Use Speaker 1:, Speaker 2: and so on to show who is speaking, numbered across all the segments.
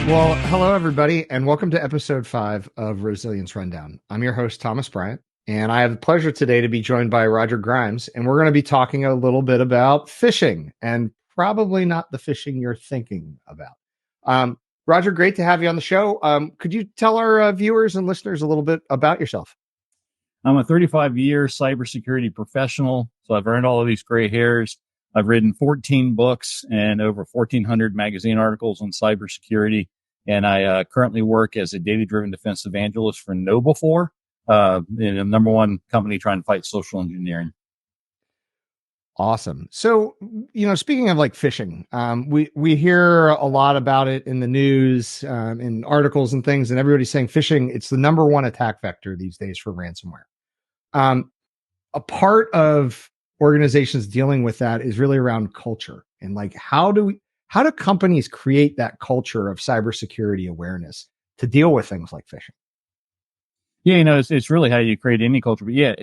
Speaker 1: Well, hello, everybody, and welcome to episode 5 of Resilience Rundown. I'm your host, Thomas Bryant, and I have the pleasure today to be joined by Roger Grimes, and we're going to be talking a little bit about phishing, and probably not the phishing you're thinking about. Roger, great to have you on the show. Could you tell our viewers and listeners a little bit about yourself?
Speaker 2: I'm a 35-year cybersecurity professional, so I've earned all of these gray hairs. I've written 14 books and over 1,400 magazine articles on cybersecurity. And I currently work as a data-driven defense evangelist for KnowBe4, the number one company trying to fight social engineering.
Speaker 1: Awesome. So, speaking of like phishing, we hear a lot about it in the news, in articles and things, and everybody's saying phishing, it's the number one attack vector these days for ransomware. A part of organizations dealing with that is really around culture and like, how do companies create that culture of cybersecurity awareness to deal with things like phishing?
Speaker 2: Yeah, it's really how you create any culture. But yeah,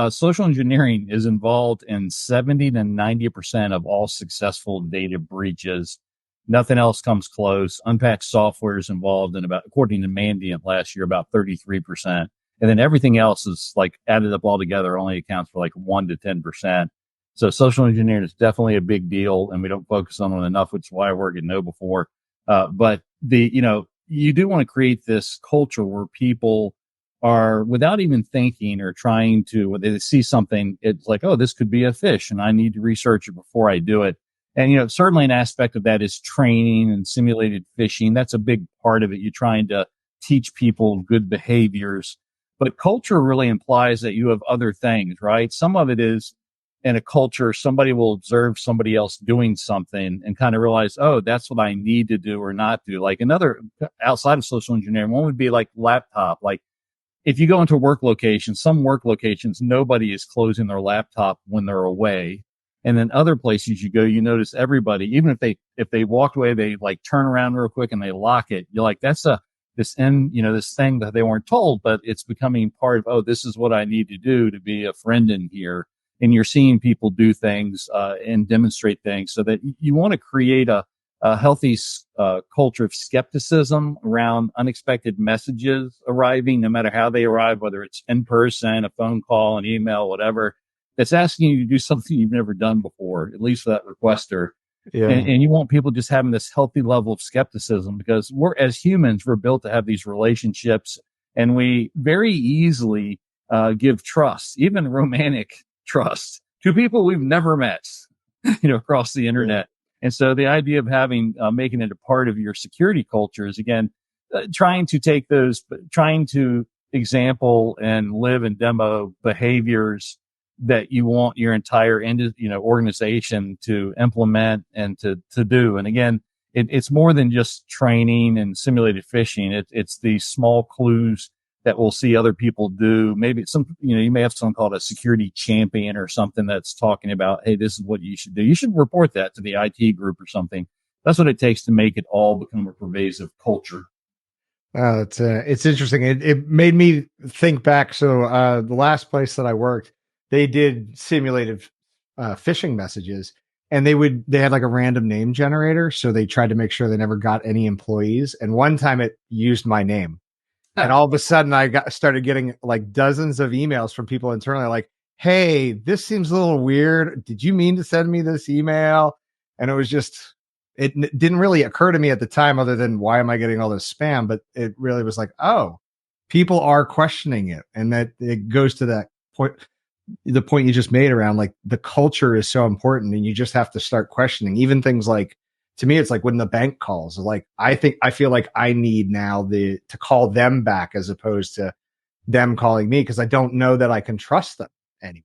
Speaker 2: social engineering is involved in 70 to 90% of all successful data breaches. Nothing else comes close. Unpacked software is involved in about, according to Mandiant last year, about 33%. And then everything else is like added up all together only accounts for like 1 to 10%. So social engineering is definitely a big deal, and we don't focus on it enough, which is why I work at KnowBe4. But you do want to create this culture where people are, without even thinking or trying to, when they see something, it's like, oh, this could be a fish, and I need to research it before I do it. And, certainly an aspect of that is training and simulated phishing. That's a big part of it. You're trying to teach people good behaviors. But culture really implies that you have other things, right? Some of it is, in a culture, somebody will observe somebody else doing something and kind of realize, oh, that's what I need to do or not do. Like another outside of social engineering, one would be like laptop. Like if you go into work locations, some work locations, nobody is closing their laptop when they're away. And then other places you go, you notice everybody, even if they walk away, they like turn around real quick and they lock it. You're like, that's this thing that they weren't told, but it's becoming part of, oh, this is what I need to do to be a friend in here. And you're seeing people do things and demonstrate things, so that you want to create a healthy culture of skepticism around unexpected messages arriving, no matter how they arrive, whether it's in person, a phone call, an email, whatever. That's asking you to do something you've never done before, at least for that requester. Yeah. And you want people just having this healthy level of skepticism, because as humans, we're built to have these relationships, and we very easily give trust, even romantic trust, to people we've never met, across the internet. And so the idea of making it a part of your security culture is, again, trying to example and live and demo behaviors that you want your entire organization to implement and to do. And again, it's more than just training and simulated phishing. It's these small clues that we'll see other people do. Maybe you may have something called a security champion or something that's talking about, hey, this is what you should do. You should report that to the IT group or something. That's what it takes to make it all become a pervasive culture.
Speaker 1: It's interesting. It made me think back. So the last place that I worked, they did simulated phishing messages, and they had like a random name generator. So they tried to make sure they never got any employees. And one time it used my name. And all of a sudden I started getting like dozens of emails from people internally like, hey, this seems a little weird. Did you mean to send me this email? And it was just, it didn't really occur to me at the time, other than why am I getting all this spam? But it really was like, oh, people are questioning it. And that it goes to that point, the point you just made around like the culture is so important, and you just have to start questioning even things like, to me, it's like when the bank calls, like, I feel like I need now to call them back as opposed to them calling me, because I don't know that I can trust them anymore.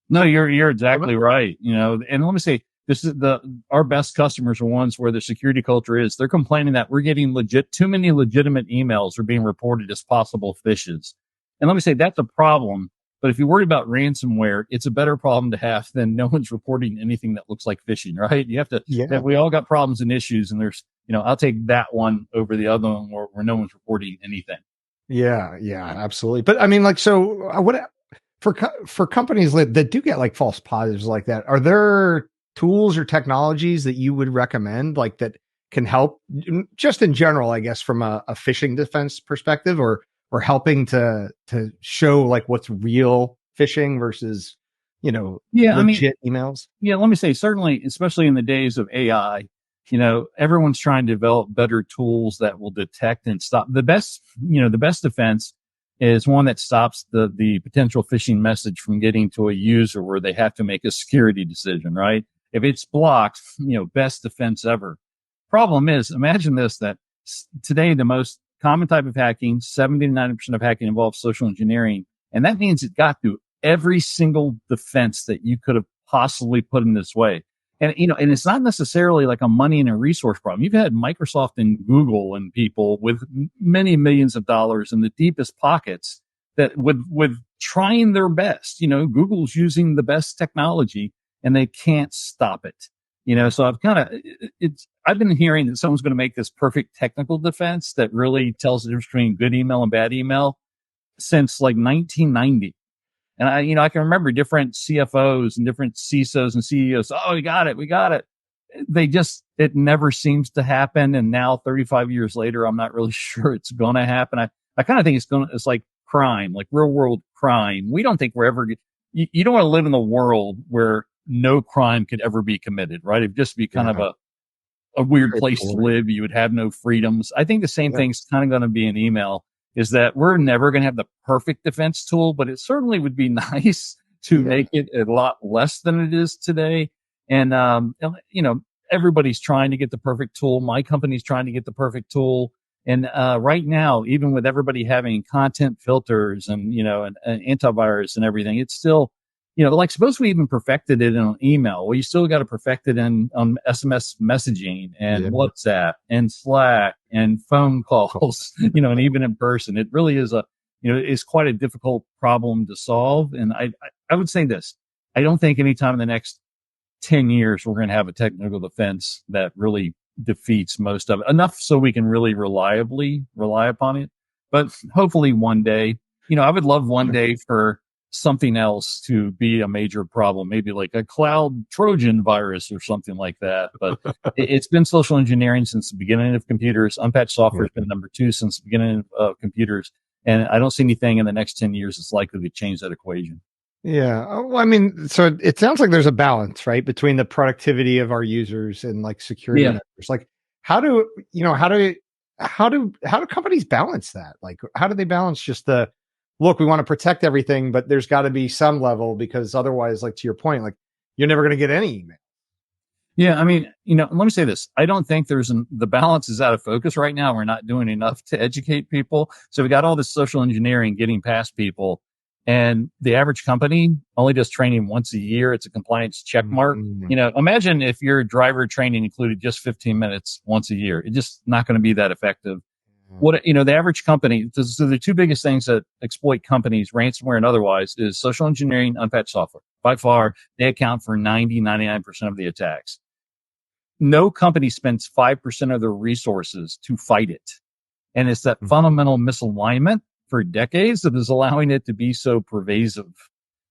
Speaker 2: No, you're exactly right. And let me say, this is our best customers are ones where the security culture is, they're complaining that we're getting too many legitimate emails are being reported as possible phishes. And let me say, that's a problem. But if you're worried about ransomware, it's a better problem to have than no one's reporting anything that looks like phishing, right? You have to, we all got problems and issues, and there's, I'll take that one over the other one where no one's reporting anything.
Speaker 1: Yeah, absolutely. But I mean, like, so what for companies that do get like false positives like that, are there tools or technologies that you would recommend, like that can help just in general, I guess, from a phishing defense perspective, or helping to show like what's real phishing versus,
Speaker 2: Yeah, I mean,
Speaker 1: legit emails?
Speaker 2: yeah, let me say, certainly, especially in the days of AI, everyone's trying to develop better tools that will detect and stop. The best defense is one that stops the potential phishing message from getting to a user where they have to make a security decision, right? If it's blocked, best defense ever. Problem is, imagine this, that today the most common type of hacking, 70 to 90% of hacking involves social engineering. And that means it got through every single defense that you could have possibly put in this way. And, and it's not necessarily like a money and a resource problem. You've had Microsoft and Google and people with many millions of dollars in the deepest pockets that with trying their best, Google's using the best technology and they can't stop it. So I've been hearing that someone's going to make this perfect technical defense that really tells the difference between good email and bad email since like 1990. And I can remember different CFOs and different CISOs and CEOs. Oh, we got it. It never seems to happen. And now 35 years later, I'm not really sure it's going to happen. I kind of think it's like crime, like real world crime. We don't think we're ever, you don't want to live in the world where no crime could ever be committed, right? It'd just be kind of a weird place to live. You would have no freedoms. I think the same thing's kind of going to be in email, is that we're never going to have the perfect defense tool, but it certainly would be nice to make it a lot less than it is today. And, everybody's trying to get the perfect tool. My company's trying to get the perfect tool. And, right now, even with everybody having content filters and, and antivirus and everything, it's still, like suppose we even perfected it in email. Well, you still got to perfect it on SMS messaging and WhatsApp and Slack and phone calls, and even in person. It really is is quite a difficult problem to solve. And I would say this, I don't think anytime in the next 10 years, we're going to have a technical defense that really defeats most of it, enough so we can really reliably rely upon it. But hopefully one day, I would love one day for something else to be a major problem, maybe like a cloud Trojan virus or something like that. But it's been social engineering since the beginning of computers. Unpatched software has been number 2 since the beginning of computers. And I don't see anything in the next 10 years that's likely to change that equation.
Speaker 1: Yeah. Well, I mean, so it sounds like there's a balance, right, between the productivity of our users and like security measures. Like, how do companies balance that? Like, how do they balance just look, we want to protect everything, but there's got to be some level, because otherwise, like to your point, like you're never going to get any email.
Speaker 2: Yeah. I mean, let me say this. I don't think the balance is out of focus right now. We're not doing enough to educate people. So we got all this social engineering getting past people, and the average company only does training once a year. It's a compliance check mark. Imagine if your driver training included just 15 minutes once a year. It's just not going to be that effective. The average company, so the 2 biggest things that exploit companies, ransomware and otherwise, is social engineering, unpatched software. By far, they account for 99% of the attacks. No company spends 5% of their resources to fight it. And it's that fundamental misalignment for decades that is allowing it to be so pervasive.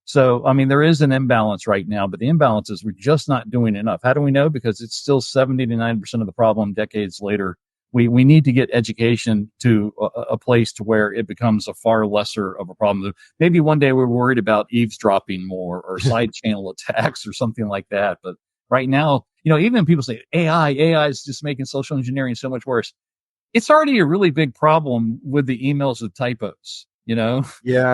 Speaker 2: So, I mean, there is an imbalance right now, but the imbalance is we're just not doing enough. How do we know? Because it's still 70 to 90% of the problem decades later. We need to get education to a place to where it becomes a far lesser of a problem. Maybe one day we're worried about eavesdropping more or side channel attacks or something like that. But right now, even people say AI is just making social engineering so much worse. It's already a really big problem with the emails with typos, Yeah.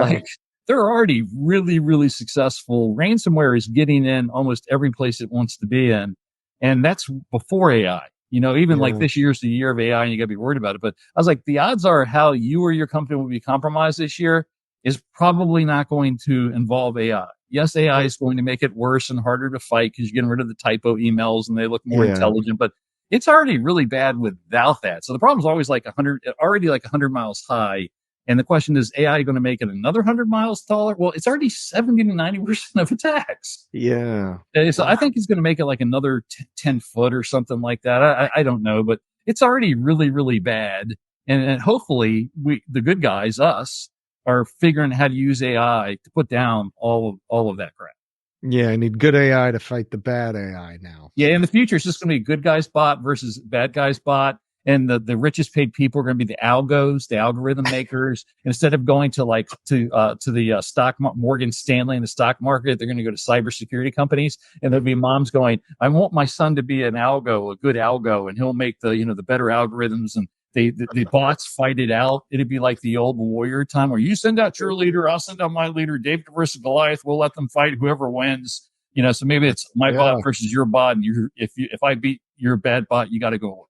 Speaker 2: Like they're already really, really successful. Ransomware is getting in almost every place it wants to be in. And that's before AI. Like this year's the year of AI and you got to be worried about it. But I was like, the odds are how you or your company will be compromised this year is probably not going to involve AI. Yes, AI is going to make it worse and harder to fight because you're getting rid of the typo emails and they look more intelligent, but it's already really bad without that. So the problem is always like 100 miles high. And the question is AI going to make it another 100 miles taller? Well, it's already 70 to 90% of attacks.
Speaker 1: Yeah.
Speaker 2: So I think he's going to make it like another 10 foot or something like that. I don't know, but it's already really, really bad. And hopefully the good guys, us, are figuring out how to use AI to put down all of that crap.
Speaker 1: Yeah, I need good AI to fight the bad AI now.
Speaker 2: Yeah, in the future, it's just going to be good guys bot versus bad guys bot. And the richest paid people are going to be the algos, the algorithm makers. Instead of going to the Morgan Stanley in the stock market, they're going to go to cybersecurity companies, and there'll be moms going, "I want my son to be an algo, a good algo, and he'll make the better algorithms." And the bots fight it out. It'd be like the old warrior time where you send out your leader, I'll send out my leader, David versus Goliath. We'll let them fight whoever wins. So maybe it's my bot versus your bot, and if I beat your bad bot, you got to go.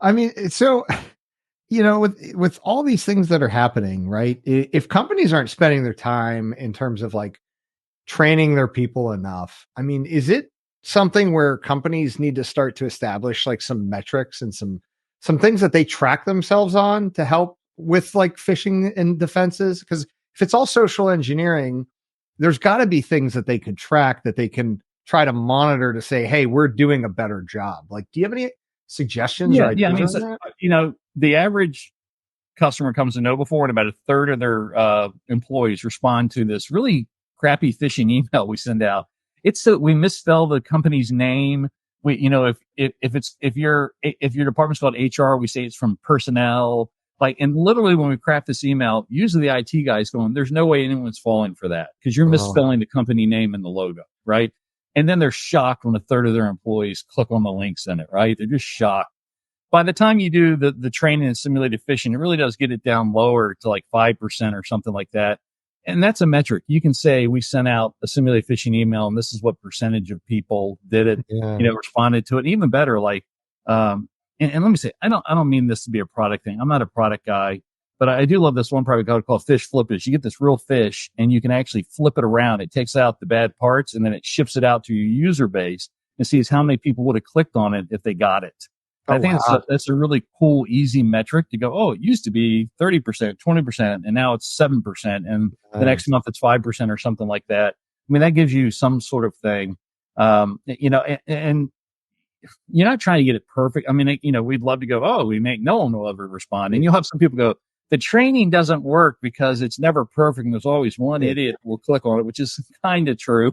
Speaker 1: I mean, so with all these things that are happening, right? If companies aren't spending their time in terms of like training their people enough, I mean, is it something where companies need to start to establish like some metrics and some things that they track themselves on to help with like phishing and defenses? Because if it's all social engineering, there's got to be things that they could track that they can try to monitor to say, hey, we're doing a better job. Like, do you have any suggestions or ideas on that?
Speaker 2: The average customer comes to know before, and about a third of their employees respond to this really crappy phishing email we send out. It's so we misspell the company's name. If your department's called HR, we say it's from personnel. Like, and literally when we craft this email, usually the IT guy's going, there's no way anyone's falling for that because you're misspelling the company name and the logo, right? And then they're shocked when a third of their employees click on the links in it, right? They're just shocked. By the time you do the training and simulated phishing, it really does get it down lower to like 5% or something like that. And that's a metric. You can say we sent out a simulated phishing email and this is what percentage of people did it, responded to it. And even better, like, and let me say, I don't mean this to be a product thing. I'm not a product guy, but I do love this one product called Fish Flippage. You get this real fish and you can actually flip it around. It takes out the bad parts and then it ships it out to your user base and sees how many people would have clicked on it if they got it. I think that's a really cool, easy metric to go, oh, it used to be 30%, 20%, and now it's 7%. And the next month it's 5% or something like that. I mean, that gives you some sort of thing. And you're not trying to get it perfect. I mean, we'd love to go, oh, no one will ever respond. And you'll have some people go, the training doesn't work because it's never perfect. And there's always one idiot who will click on it, which is kind of true.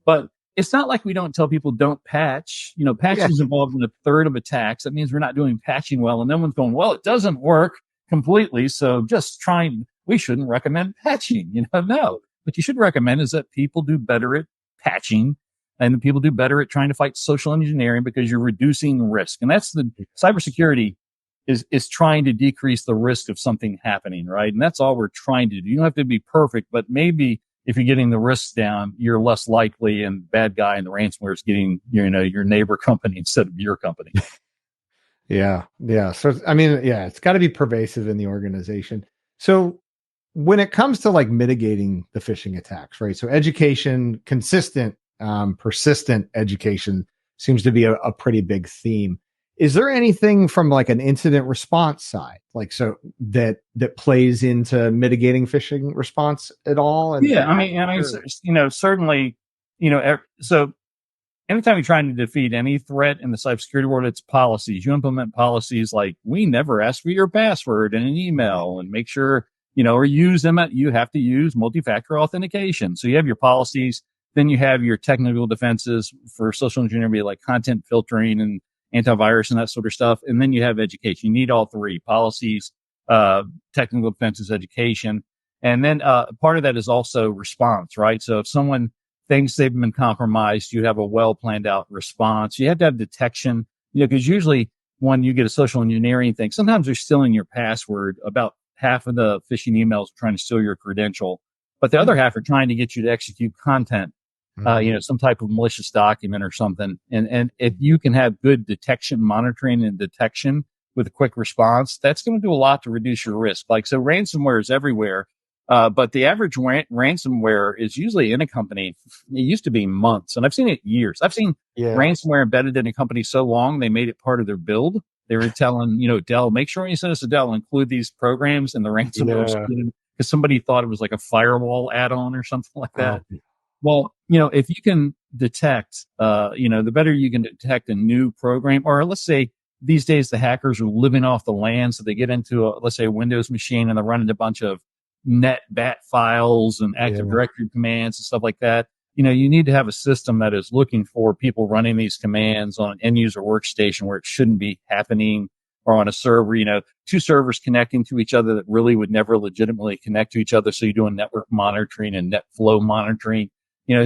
Speaker 2: But it's not like we don't tell people don't patch. Patching is involved in a third of attacks. That means we're not doing patching well. And no one's going, well, it doesn't work completely. So we shouldn't recommend patching. No. What you should recommend is that people do better at patching and people do better at trying to fight social engineering because you're reducing risk. And that's the cybersecurity is trying to decrease the risk of something happening, right? And that's all we're trying to do. You don't have to be perfect, but maybe if you're getting the risks down, you're less likely and bad guy and the ransomware is getting, your neighbor company instead of your company.
Speaker 1: Yeah. So, I mean, it's got to be pervasive in the organization. So when it comes to like mitigating the phishing attacks, right? So education, consistent, persistent education seems to be a pretty big theme. Is there anything from like an incident response side, like so that plays into mitigating phishing response at all?
Speaker 2: Certainly, so anytime you're trying to defeat any threat in the cybersecurity world, it's policies. You implement policies like we never ask for your password in an email and make sure, or use them you have to use multi-factor authentication. So you have your policies, then you have your technical defenses for social engineering, like content filtering and antivirus and that sort of stuff. And then you have education. You need all three: policies, technical defenses, education. And then part of that is also response, right? So if someone thinks they've been compromised, you have a well planned out response. You have to have detection, because usually when you get a social engineering thing, sometimes they're stealing your password. About half of the phishing emails are trying to steal your credential, but the other half are trying to get you to execute content. Some type of malicious document or something. And if you can have good detection, monitoring and detection with a quick response, that's going to do a lot to reduce your risk. Like, so ransomware is everywhere. But the average ransomware is usually in a company. It used to be months, and I've seen it years. I've seen ransomware embedded in a company so long, they made it part of their build. They were telling, Dell, make sure when you send us a Dell, include these programs in the ransomware because somebody thought it was like a firewall add-on or something like that. Well, if you can detect, the better you can detect a new program, or let's say these days the hackers are living off the land. So they get into let's say a Windows machine and they're running a bunch of net bat files and Active
Speaker 1: Yeah.
Speaker 2: Directory commands and stuff like that. You need to have a system that is looking for people running these commands on an end user workstation where it shouldn't be happening, or on a server, two servers connecting to each other that really would never legitimately connect to each other. So you're doing network monitoring and net flow monitoring,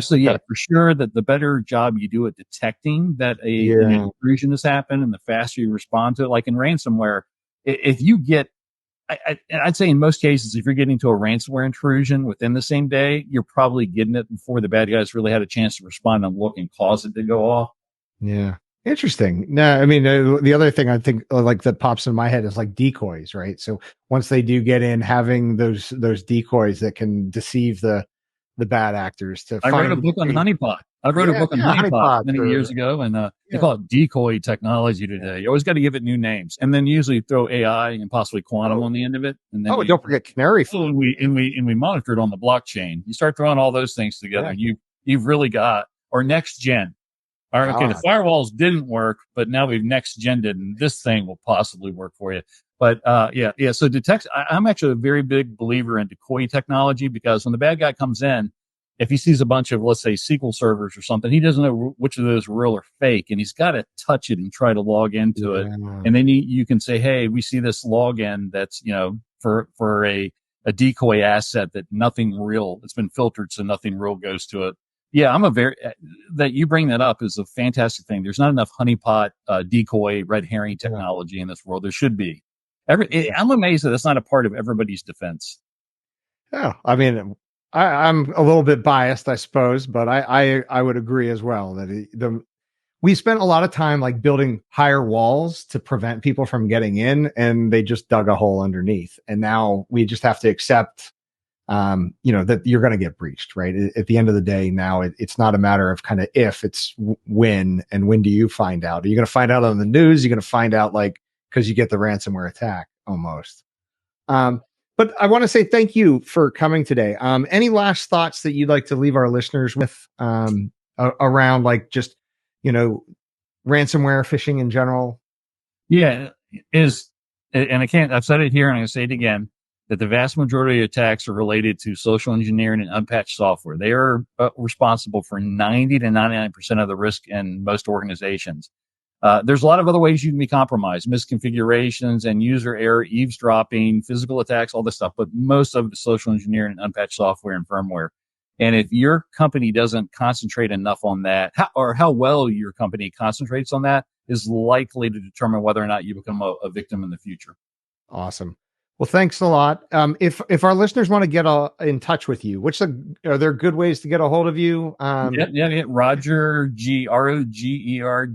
Speaker 2: so yeah,
Speaker 1: Okay.
Speaker 2: for sure that the better job you do at detecting that an
Speaker 1: Yeah.
Speaker 2: intrusion has happened and the faster you respond to it, like in ransomware, if you get, I'd say in most cases, if you're getting to a ransomware intrusion within the same day, you're probably getting it before the bad guys really had a chance to respond and look and cause it to go off.
Speaker 1: Yeah. Interesting. No, I mean, the other thing I think like that pops in my head is like decoys, right? So once they do get in, having those decoys that can deceive the bad actors to
Speaker 2: I wrote a
Speaker 1: find,
Speaker 2: book on
Speaker 1: hey,
Speaker 2: honeypot. I wrote a
Speaker 1: yeah,
Speaker 2: book on
Speaker 1: yeah,
Speaker 2: honeypot
Speaker 1: honeypots
Speaker 2: many years
Speaker 1: or
Speaker 2: ago, and they
Speaker 1: yeah,
Speaker 2: call it decoy technology today. You always got to give it new names, and then usually throw AI and possibly quantum
Speaker 1: oh,
Speaker 2: on the end of it, and then
Speaker 1: oh, don't forget canary.
Speaker 2: and we monitor it on the blockchain. You start throwing all those things together,
Speaker 1: Yeah.
Speaker 2: and you've really got, or next gen. All right, okay, the
Speaker 1: Ah,
Speaker 2: firewalls didn't work, but now we've next gen it, and this thing will possibly work for you. But yeah. So I'm actually a very big believer in decoy technology, because when the bad guy comes in, if he sees a bunch of, let's say, SQL servers or something, he doesn't know which of those are real or fake, and he's got to touch it and try to log into it.
Speaker 1: yeah.
Speaker 2: And then you can say, hey, we see this login that's for a decoy asset that nothing real, it's been filtered so nothing real goes to it. Yeah, that you bring that up is a fantastic thing. There's not enough honeypot, decoy, red herring technology in this world. There should be. I'm amazed that that's not a part of everybody's defense.
Speaker 1: Yeah. I mean, I'm a little bit biased, I suppose, but I would agree as well that we spent a lot of time like building higher walls to prevent people from getting in, and they just dug a hole underneath. And now we just have to accept, that you're going to get breached, right? At the end of the day, now it's not a matter of kind of if, it's when, and when do you find out? Are you going to find out on the news? You're going to find out like because you get the ransomware attack almost. But I want to say thank you for coming today. Any last thoughts that you'd like to leave our listeners with around like just, you know, ransomware, phishing in general?
Speaker 2: Yeah, and I've said it here and I'm going to say it again, that the vast majority of attacks are related to social engineering and unpatched software. They are responsible for 90 to 99% of the risk in most organizations. There's a lot of other ways you can be compromised, misconfigurations and user error, eavesdropping, physical attacks, all this stuff, but most of it is social engineering and unpatched software and firmware. And if your company doesn't concentrate enough on that, how well your company concentrates on that is likely to determine whether or not you become a victim in the future.
Speaker 1: Awesome. Well, thanks a lot. If our listeners want to get in touch with you, are there good ways to get a hold of you?
Speaker 2: Yeah. Roger Rogerg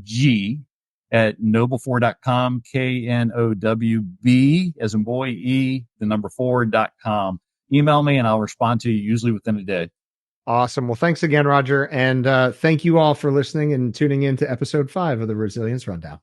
Speaker 2: at noble4.com, KNOWB as in boy, E, the number 4.com. Email me and I'll respond to you usually within a day.
Speaker 1: Awesome. Well, thanks again, Roger. And thank you all for listening and tuning in to episode 5 of the Resilience Rundown.